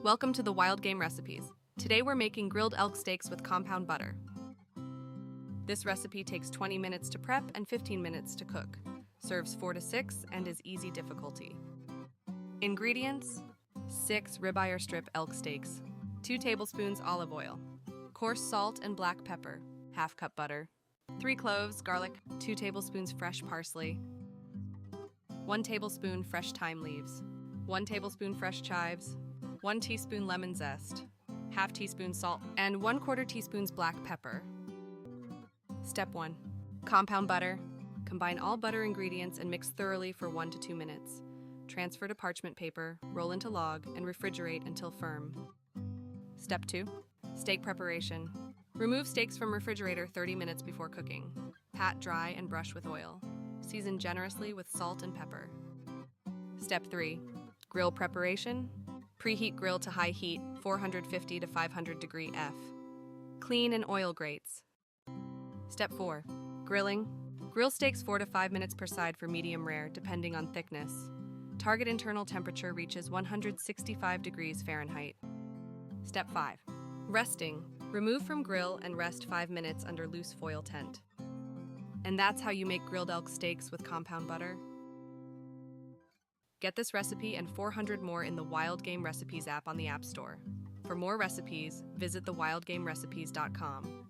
Welcome to the Wild Game Recipes. Today we're making grilled elk steaks with compound butter. This recipe takes 20 minutes to prep and 15 minutes to cook. Serves 4 to 6 and is easy difficulty. Ingredients: 6 ribeye or strip elk steaks, 2 tablespoons olive oil, coarse salt and black pepper, half cup butter, 3 cloves, garlic, 2 tablespoons fresh parsley, 1 tablespoon fresh thyme leaves, 1 tablespoon fresh chives, 1 teaspoon lemon zest, half teaspoon salt, and 1/4 teaspoons black pepper. Step 1. Compound butter. Combine all butter ingredients and mix thoroughly for 1 to 2 minutes. Transfer to parchment paper, roll into log, and refrigerate until firm. Step 2. Steak preparation. Remove steaks from refrigerator 30 minutes before cooking. Pat dry and brush with oil. Season generously with salt and pepper. Step 3. Grill preparation. Preheat grill to high heat, 450 to 500 degree F. Clean and oil grates. Step 4. Grilling. Grill steaks 4 to 5 minutes per side for medium rare, depending on thickness. Target internal temperature reaches 165 degrees Fahrenheit. Step 5. Resting. Remove from grill and rest 5 minutes under loose foil tent. And that's how you make grilled elk steaks with compound butter. Get this recipe and 400 more in the Wild Game Recipes app on the App Store. For more recipes, visit thewildgamerecipes.com.